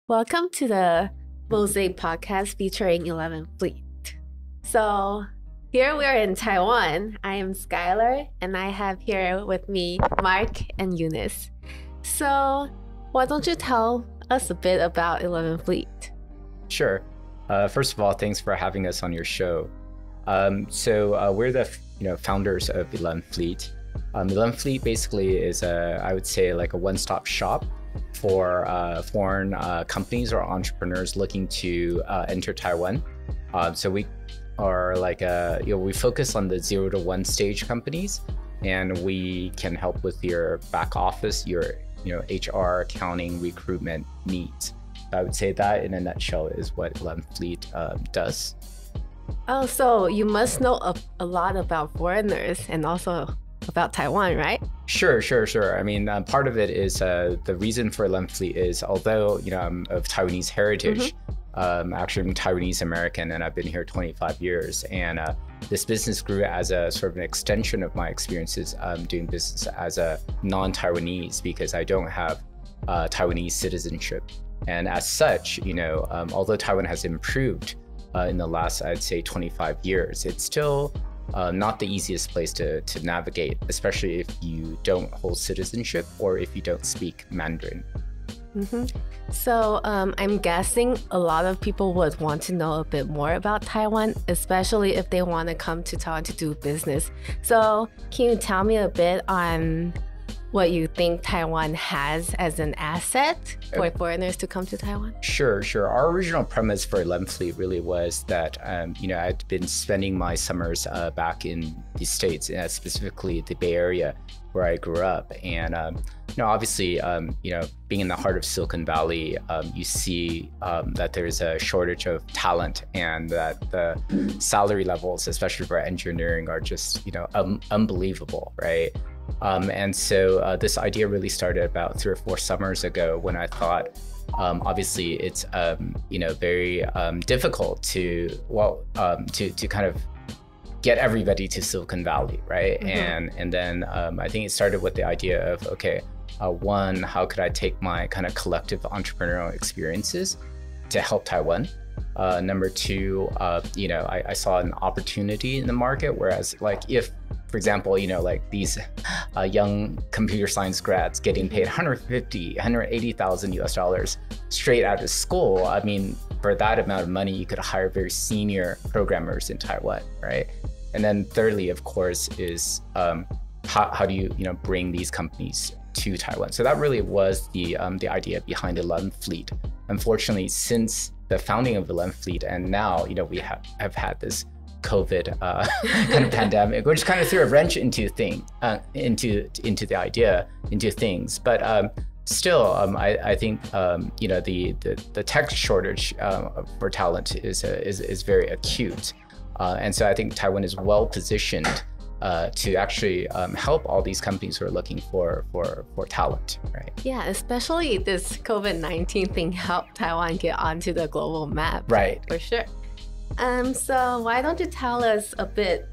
Welcome to the Mosaic Podcast featuring 11 Fleet. So here we are in Taiwan. I am Skylar, and I have here with me Mark and Eunice. So why don't you tell us a bit about 11 Fleet? Sure. First of all, thanks for having us on your show. We're the founders of 11 Fleet. 11 Fleet basically is I would say like a one-stop shop for foreign companies or entrepreneurs looking to enter Taiwan. So we are like we focus on the 0 to 1 stage companies, and we can help with your back office, your HR, accounting, recruitment needs. I would say that in a nutshell is what 11 Fleet does. Oh, so you must know a lot about foreigners and also about Taiwan, right? Sure. I mean, part of it is the reason for 11 Fleet is, although I'm of Taiwanese heritage, actually I'm Taiwanese American, and I've been here 25 years. And this business grew as a sort of an extension of my experiences doing business as a non-Taiwanese, because I don't have Taiwanese citizenship. And as such, although Taiwan has improved in the last, I'd say, 25 years, it's still not the easiest place to navigate, especially if you don't hold citizenship or if you don't speak Mandarin. So I'm guessing a lot of people would want to know a bit more about Taiwan, especially if they want to come to Taiwan to do business. So can you tell me a bit on what you think Taiwan has as an asset for foreigners to come to Taiwan? Sure. Our original premise for 11 Fleet really was that, I'd been spending my summers back in the States, specifically the Bay Area, where I grew up. And, obviously, being in the heart of Silicon Valley, you see that there's a shortage of talent, and that the salary levels, especially for engineering, are just, unbelievable, right? And so this idea really started about 3 or 4 summers ago, when I thought, obviously it's very difficult to kind of get everybody to Silicon Valley, right? And then I think it started with the idea of, okay, one, how could I take my kind of collective entrepreneurial experiences to help Taiwan? Number 2, I saw an opportunity in the market, whereas if, for example, like these young computer science grads getting paid $180,000 US straight out of school. I mean, for that amount of money, you could hire very senior programmers in Taiwan, right? And then thirdly, of course, is how do you bring these companies to Taiwan? So that really was the idea behind 11 Fleet. Unfortunately, since the founding of 11 Fleet, and now we have had this COVID kind of pandemic, which kind of threw a wrench into the idea, into things. But still, I think the tech shortage for talent is very acute, and so I think Taiwan is well positioned to actually help all these companies who are looking for talent, right? Yeah, especially this COVID-19 thing helped Taiwan get onto the global map, right? For sure. So why don't you tell us a bit,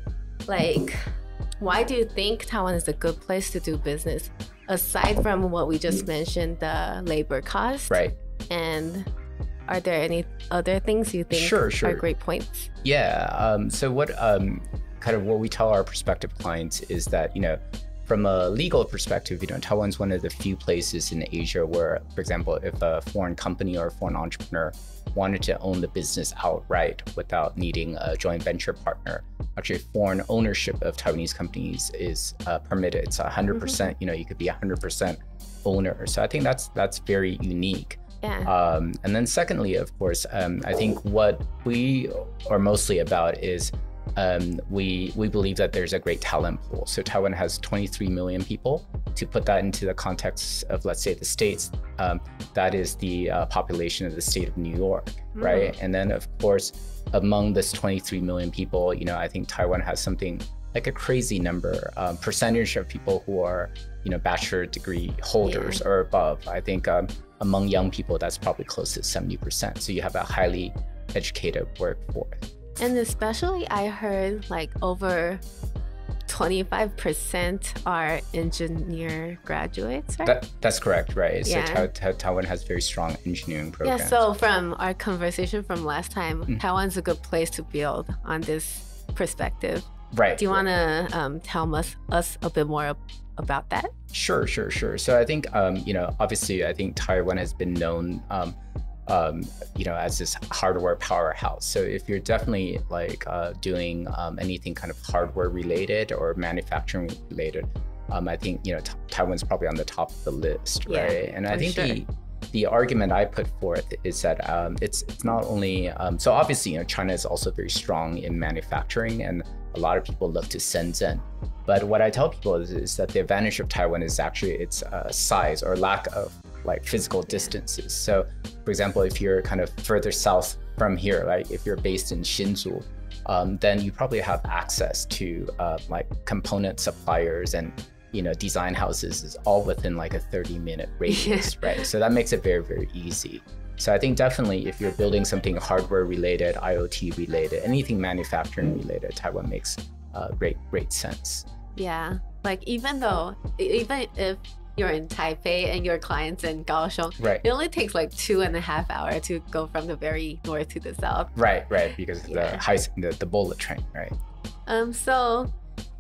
why do you think Taiwan is a good place to do business, aside from what we just mentioned, the labor cost? Right. And are there any other things you think are great points? Yeah. So what kind of what we tell our prospective clients is that, from a legal perspective, Taiwan's one of the few places in Asia where, for example, if a foreign company or a foreign entrepreneur wanted to own the business outright without needing a joint venture partner, actually foreign ownership of Taiwanese companies is permitted. It's 100%, you could be 100% owner. So I think that's very unique. Yeah. And then secondly, of course, I think what we are mostly about is we believe that there's a great talent pool. So Taiwan has 23 million people. To put that into the context of, let's say, the States, that is the population of the state of New York, right? And then, of course, among this 23 million people, I think Taiwan has something like a crazy number, percentage of people who are, bachelor degree holders or above. I think among young people, that's probably close to 70%. So you have a highly educated workforce. And especially I heard over 25% are engineer graduates, right? That's correct, right? Yeah. So Taiwan has very strong engineering programs. Yeah, so from our conversation from last time, Taiwan's a good place to build on this perspective. Right. Do you want to tell us a bit more about that? Sure. So I think, obviously, I think Taiwan has been known, as this hardware powerhouse. So if you're definitely doing anything kind of hardware related or manufacturing related, I think, Taiwan's probably on the top of the list, right? Yeah, and I think the argument I put forth is that it's not only, so obviously, China is also very strong in manufacturing, and a lot of people look to Shenzhen. But what I tell people is that the advantage of Taiwan is actually its size or lack of physical distances. So for example, if you're kind of further south from here, if you're based in Hsinchu, then you probably have access to component suppliers and design houses is all within a 30-minute radius, right? So that makes it very, very easy. So I think definitely if you're building something hardware related, IoT related, anything manufacturing related, Taiwan makes great sense. Yeah, even if you're in Taipei and your client's in Kaohsiung, right, it only takes 2.5 hours to go from the very north to the south. Right, because of the bullet train, right? So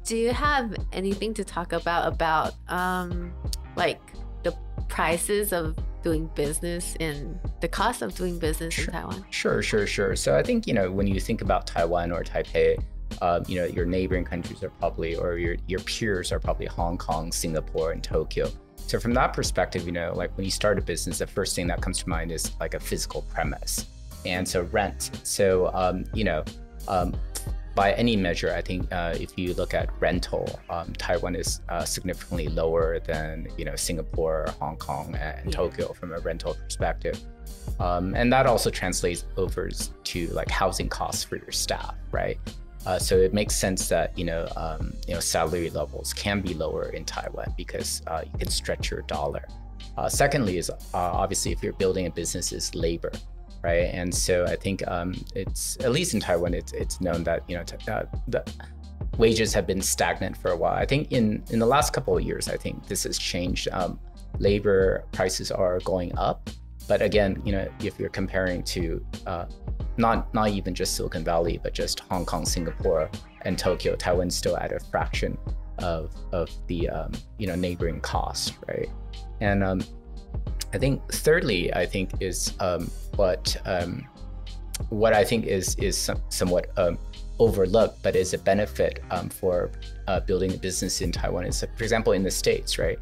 do you have anything to talk about the prices of doing business and the cost of doing business in Taiwan? Sure. So I think, when you think about Taiwan or Taipei, your neighboring countries are probably, or your peers are probably Hong Kong, Singapore, and Tokyo. So from that perspective, when you start a business, the first thing that comes to mind is a physical premise. And so rent. So, by any measure, I think if you look at rental, Taiwan is significantly lower than Singapore, Hong Kong, and Tokyo from a rental perspective, and that also translates over to housing costs for your staff, right? So it makes sense that salary levels can be lower in Taiwan because you can stretch your dollar. Secondly, is obviously if you're building a business, is labor. Right, and so I think it's, at least in Taiwan, it's known that the wages have been stagnant for a while. I think in the last couple of years, I think this has changed. Labor prices are going up, but again, if you're comparing to not even just Silicon Valley, but just Hong Kong, Singapore, and Tokyo, Taiwan's still at a fraction of the neighboring costs, right? And I think thirdly, I think is what I think is somewhat overlooked, but is a benefit for building a business in Taiwan is, for example, in the States, right?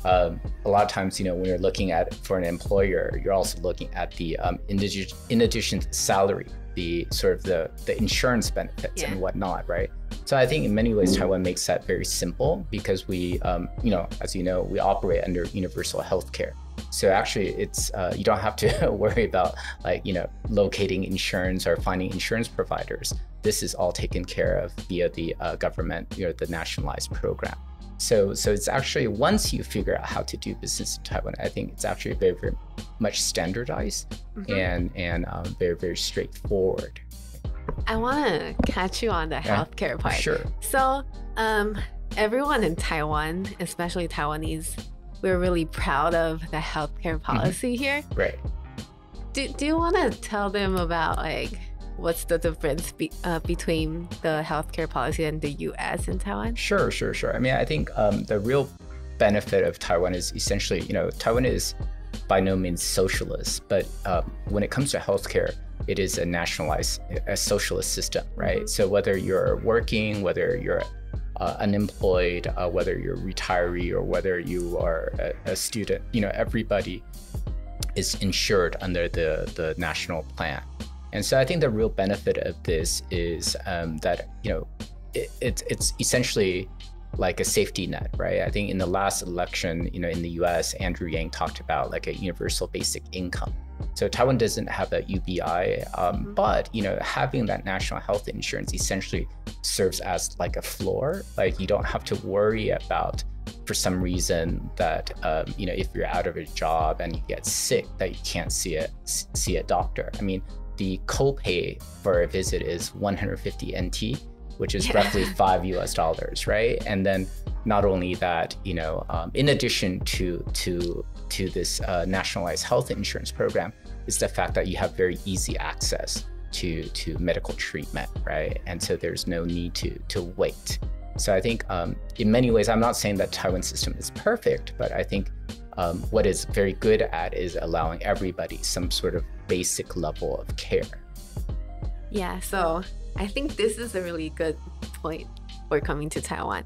A lot of times, when you're looking at for an employer, you're also looking at the in addition to salary, the sort of the insurance benefits and whatnot, right? So I think in many ways, Taiwan makes that very simple because we, as we operate under universal healthcare. So actually, it's you don't have to worry about locating insurance or finding insurance providers. This is all taken care of via the government, the nationalized program. So it's actually, once you figure out how to do business in Taiwan, I think it's actually very, very much standardized and very, very straightforward. I want to catch you on the healthcare part. Sure. So everyone in Taiwan, especially Taiwanese, we're really proud of the healthcare policy here. Right. Do you want to tell them about what's the difference between the healthcare policy in the US and Taiwan? Sure. I mean, I think the real benefit of Taiwan is essentially, Taiwan is by no means socialist, but when it comes to healthcare, it is a nationalized, a socialist system, right? So whether you're working, whether you're unemployed, whether you're a retiree or whether you are a student, everybody is insured under the national plan. And so I think the real benefit of this is that, it's essentially like a safety net, right? I think in the last election, in the US, Andrew Yang talked about a universal basic income. So Taiwan doesn't have a UBI, but having that national health insurance essentially serves as a floor. You don't have to worry about, for some reason, that if you're out of a job and you get sick, that you can't see a doctor. I mean, the copay for a visit is 150 NT, which is roughly $5, right? And then not only that, in addition to this nationalized health insurance program, is the fact that you have very easy access to medical treatment, right? And so there's no need to wait. So I think in many ways, I'm not saying that Taiwan system is perfect, but I think what it's very good at is allowing everybody some sort of basic level of care. Yeah, so I think this is a really good point for coming to Taiwan.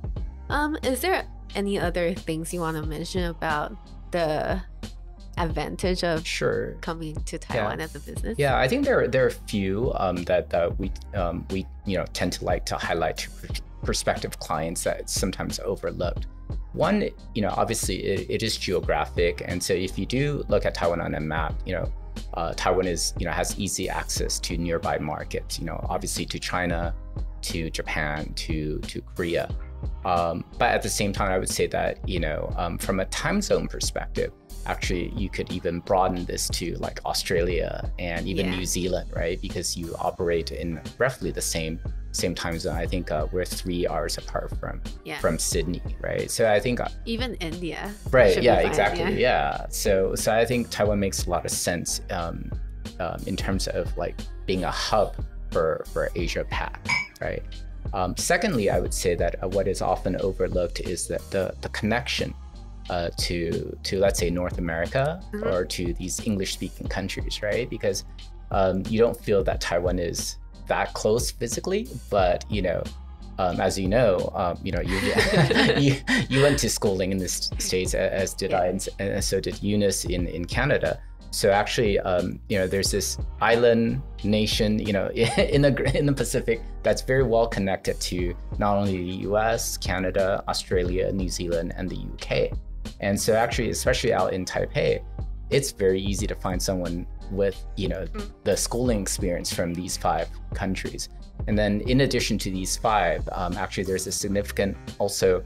Is there any other things you want to mention about the advantage of coming to Taiwan as a business? Yeah, I think there are a few that we tend to like to highlight to prospective clients that sometimes overlooked. One, obviously it is geographic, and so if you do look at Taiwan on a map, Taiwan has easy access to nearby markets. Obviously to China, to Japan, to Korea. But at the same time, I would say that from a time zone perspective, actually you could even broaden this to like Australia and even New Zealand, right? Because you operate in roughly the same time zone. I think we're 3 hours apart from Sydney, right? So I think even India, right? Yeah, exactly. Yeah. So I think Taiwan makes a lot of sense in terms of like being a hub for Asia Pac, right? Secondly, I would say that what is often overlooked is that the connection to let's say North America or to these English-speaking countries, right? Because you don't feel that Taiwan is that close physically, but as you went to schooling in the States, as did I, and so did Eunice in Canada. So actually, there's this island nation, in the Pacific that's very well connected to not only the U.S., Canada, Australia, New Zealand, and the U.K. And so actually, especially out in Taipei, it's very easy to find someone with, the schooling experience from these 5 countries. And then in addition to these 5, actually there's a significant also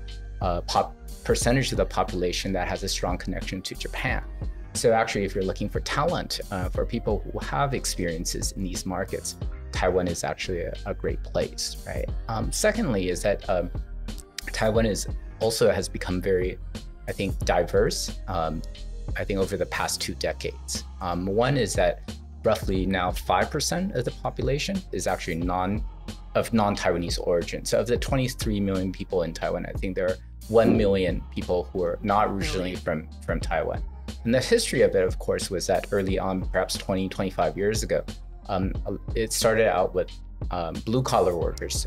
percentage of the population that has a strong connection to Japan. So actually, if you're looking for talent, for people who have experiences in these markets, Taiwan is actually a great place, right? Secondly is that Taiwan has become very, I think, diverse, I think over the past 2 decades. One is that roughly now 5% of the population is actually non-Taiwanese origin. So of the 23 million people in Taiwan, I think there are 1 million people who are not originally from Taiwan. And the history of it, of course, was that early on, perhaps 20, 25 years ago, it started out with blue-collar workers,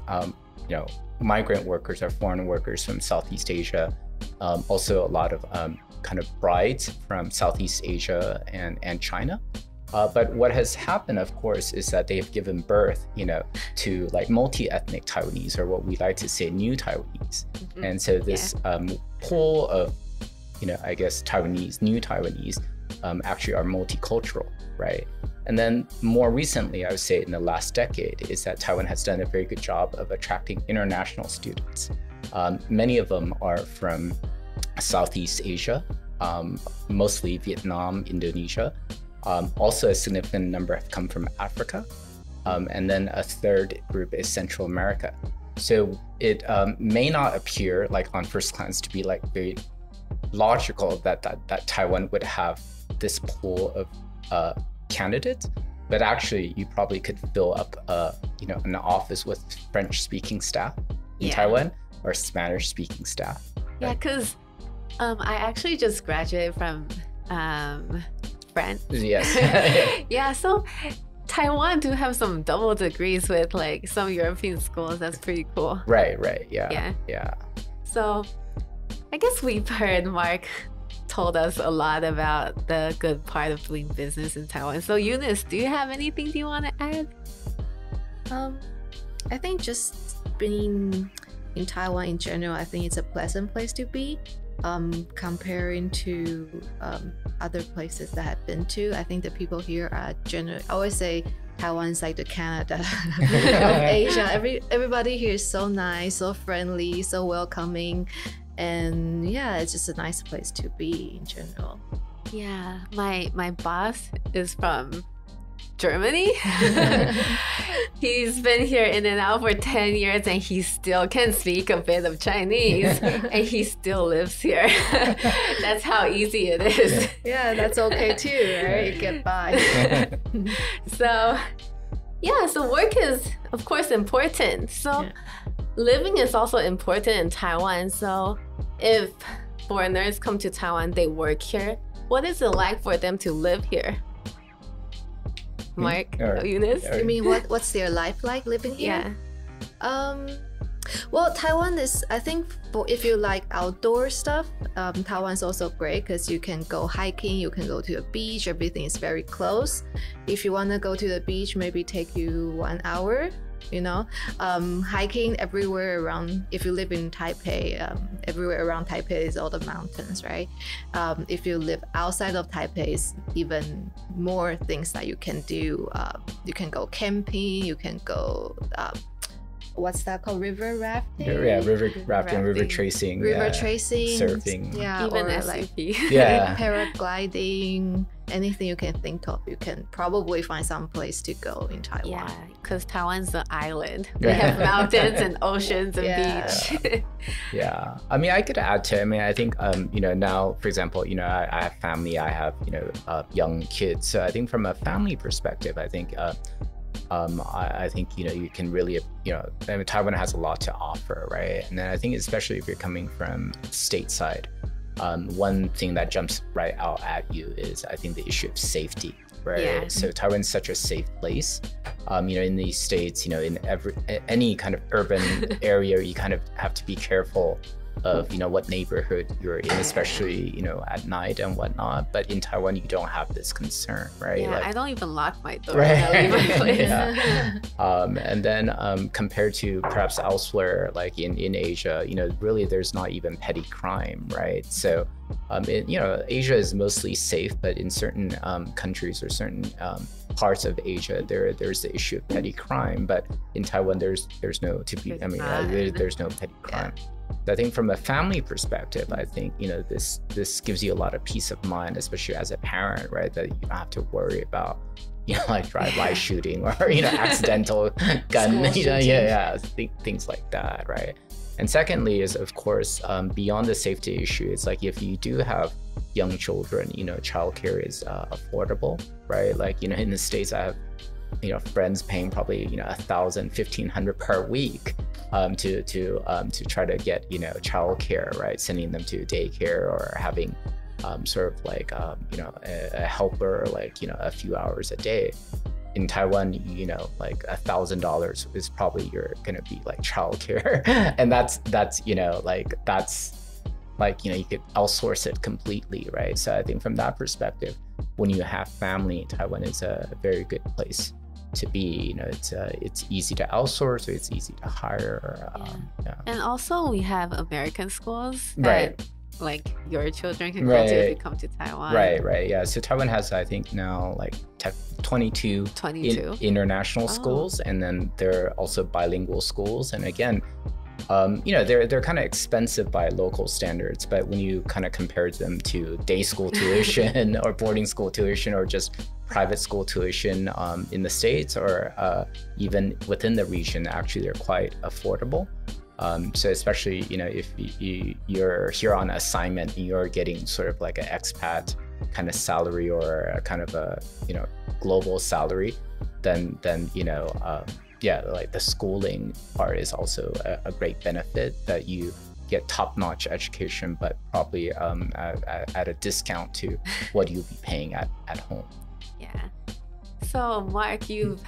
migrant workers or foreign workers from Southeast Asia, also a lot of kind of brides from Southeast Asia and China. But what has happened, of course, is that they've given birth, to like multi-ethnic Taiwanese, or what we like to say new Taiwanese. And so this pool of, I guess new Taiwanese actually are multicultural, right? And then more recently, I would say in the last decade, is that Taiwan has done a very good job of attracting international students. Many of them are from Southeast Asia, mostly Vietnam, Indonesia. Also a significant number have come from Africa. And then a third group is Central America. So it may not appear like on first glance to be like very logical that Taiwan would have this pool of candidates, but actually you probably could fill up an office with French-speaking staff in Taiwan or Spanish-speaking staff. Yeah, because I actually just graduated from France. Yes. Yeah, so Taiwan do have some double degrees with like some European schools. That's pretty cool. Right. Yeah. So I guess we've heard Mark told us a lot about the good part of doing business in Taiwan. So Eunice, do you have anything you want to add? I think just being in Taiwan in general, I think it's a pleasant place to be. Comparing to other places that I've been to, I think the people here are generally, I always say Taiwan's like the Canada of Asia. Everybody here is so nice, so friendly, so welcoming. And yeah, it's just a nice place to be in general. Yeah, my boss is from Germany. He's been here in and out for 10 years and he still can speak a bit of Chinese and he still lives here. That's how easy it is. Yeah, that's okay too, right? You get by. So work is of course important. So living is also important in Taiwan. So if foreigners come to Taiwan, they work here. What is it like for them to live here? Mark, Eunice? You mean what's their life like living here? Yeah. Well, Taiwan is, I think, if you like outdoor stuff, Taiwan's also great because you can go hiking, you can go to a beach, everything is very close. If you want to go to the beach, maybe take you 1 hour. Hiking everywhere around, if you live in Taipei, everywhere around Taipei is all the mountains, right? If you live outside of Taipei, it's even more things that you can do. You can go camping, you can go, what's that called? River rafting? Yeah, river rafting, river tracing. Tracing. Surfing. Yeah, even or SUP. Paragliding. Anything you can think of, you can probably find some place to go in Taiwan. Yeah, because Taiwan's an island. We have mountains and oceans and beach. Yeah, I mean, I could add to. I mean, I think now, for example, I have family. I have young kids. So I think from a family perspective, I think I think you can really I mean, Taiwan has a lot to offer, right? And then I think especially if you're coming from stateside. One thing that jumps right out at you is, I think, the issue of safety, right? Yeah. So Taiwan's such a safe place. In these states, in any kind of urban area, you kind of have to be careful of what neighborhood you're in, especially at night and whatnot. But in Taiwan, you don't have this concern, right? Yeah, I don't even lock my door when I leave my place. And then compared to perhaps elsewhere, like in Asia, really there's not even petty crime, right? So Asia is mostly safe, but in certain countries or certain parts of Asia, there's the issue of petty crime. But in Taiwan, there's no there's no petty crime. I think from a family perspective, I think this gives you a lot of peace of mind, especially as a parent, right? That you don't have to worry about like drive-by shooting or accidental gun, things like that, right? And secondly is, of course, beyond the safety issue, it's like if you do have young children, childcare is affordable, right? Like in the States, I have friends paying probably $1,000, $1,500 per week to try to get childcare, right? Sending them to daycare or having sort of like a helper like a few hours a day. In Taiwan, like $1,000 is probably gonna be like childcare, and that's you could outsource it completely, right? So I think from that perspective, when you have family, Taiwan is a very good place to be. It's easy to outsource, or it's easy to hire. And also we have American schools that like your children can go to if you come to Taiwan. Right. Yeah. So Taiwan has, I think now, like 22 international schools, and then there are also bilingual schools. And again, they're kind of expensive by local standards, but when you kind of compare them to day school tuition or boarding school tuition or just private school tuition in the States or even within the region, actually they're quite affordable. So especially, if you're here on assignment and you're getting sort of like an expat kind of salary or a kind of a, global salary, then like the schooling part is also a great benefit, that you get top-notch education, but probably at a discount to what you'll be paying at home. Yeah. So Mark, you've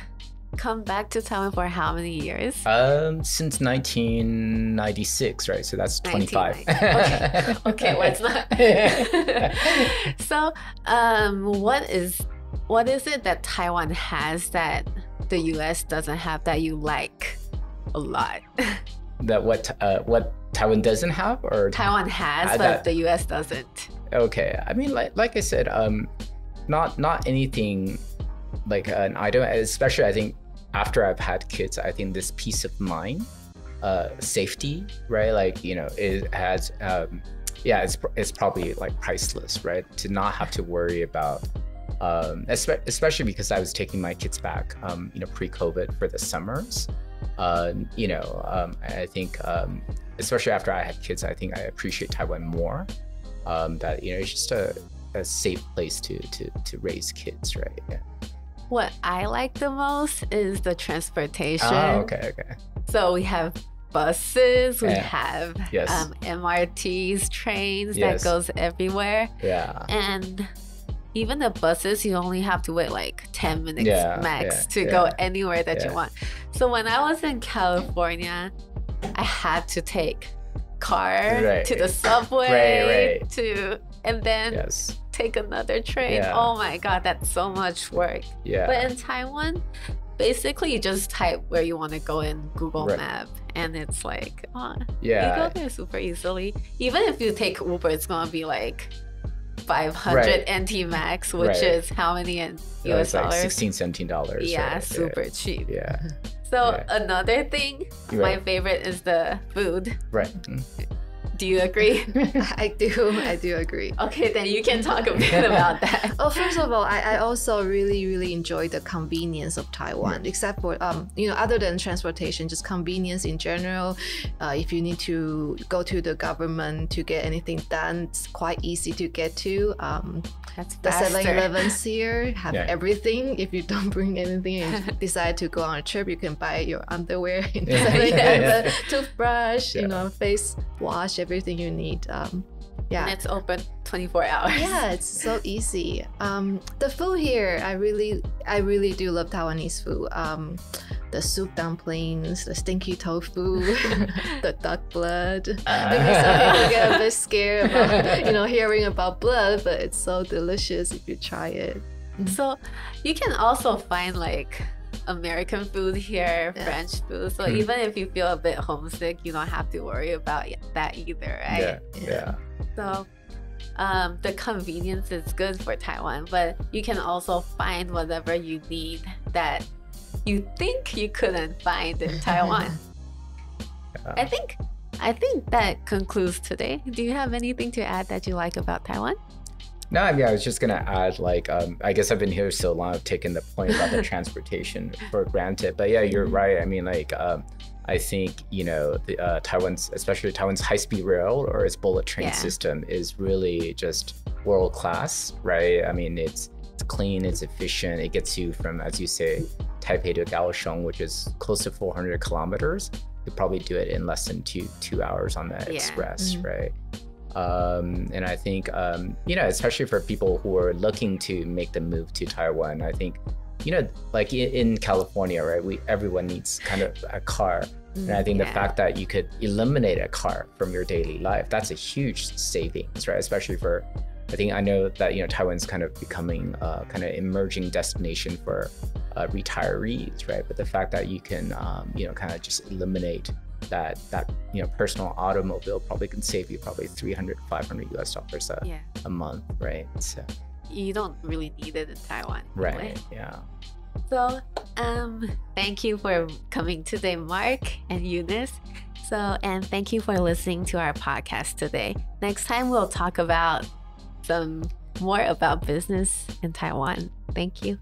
come back to Taiwan for how many years? Since 1996, right? So that's 25. Okay, well, it's not. So, what is it that Taiwan has that the U.S. doesn't have that you like a lot? That what Taiwan doesn't have, or Taiwan has, but the U.S. doesn't. Okay, I mean, like I said, not anything like an item. Especially, I think after I've had kids, I think this peace of mind, safety, right? Like it has, it's probably like priceless, right? To not have to worry about Especially because I was taking my kids back, pre-COVID for the summers. I think, especially after I had kids, I think I appreciate Taiwan more. That it's just a safe place to raise kids, right? Yeah. What I like the most is the transportation. Oh, okay. So we have buses, we have MRTs, trains that goes everywhere. Yeah. And even the buses, you only have to wait like 10 minutes max to go anywhere that you want. So when I was in California, I had to take car to the subway and then take another train. Yeah. Oh my God, that's so much work. Yeah. But in Taiwan, basically you just type where you want to go in Google Map, and it's like, you go there super easily. Even if you take Uber, it's gonna be like 500 NT max, which is how many in US dollars? Like $16, $17. Yeah, super cheap. Yeah. So another thing, my favorite is the food. Right. Do you agree? I do agree. Okay, then you can talk a bit about that. Oh, first of all, I also really enjoy the convenience of Taiwan, except for, other than transportation, just convenience in general. If you need to go to the government to get anything done, it's quite easy to get to. That's the faster. 7-Elevens here have everything. If you don't bring anything and decide to go on a trip, you can buy your underwear in 7-Eleven, toothbrush, face wash, everything you need. And it's open 24 hours. Yeah, it's so easy. The food here, I really do love Taiwanese food. The soup dumplings, the stinky tofu, the duck blood. Maybe some people get a bit scared about, hearing about blood, but it's so delicious if you try it. So you can also find like American food here, French food. So even if you feel a bit homesick, you don't have to worry about that either, right? Yeah. So the convenience is good for Taiwan, but you can also find whatever you need that you think you couldn't find in Taiwan. I think that concludes today. Do you have anything to add that you like about Taiwan? No, I mean, I was just going to add, I guess I've been here so long, I've taken the point about the transportation for granted. But yeah, you're right. I mean, I think, Taiwan's, especially Taiwan's high-speed rail or its bullet train system is really just world-class, right? I mean, it's clean, it's efficient. It gets you from, as you say, Taipei to Kaohsiung, which is close to 400 kilometers. You probably do it in less than two hours on the express, right? And I think, especially for people who are looking to make the move to Taiwan, I think, like in California, right, everyone needs kind of a car. And I think the fact that you could eliminate a car from your daily life, that's a huge savings, right? Especially for, I know that, Taiwan's kind of becoming a kind of emerging destination for retirees, right? But the fact that you can, kind of just eliminate that personal automobile probably can save you probably $300, $500 a month, right? So you don't really need it in Taiwan, right? Anyway. Yeah. So thank you for coming today, Mark and Eunice. And thank you for listening to our podcast today. Next time we'll talk about some more about business in Taiwan. Thank you.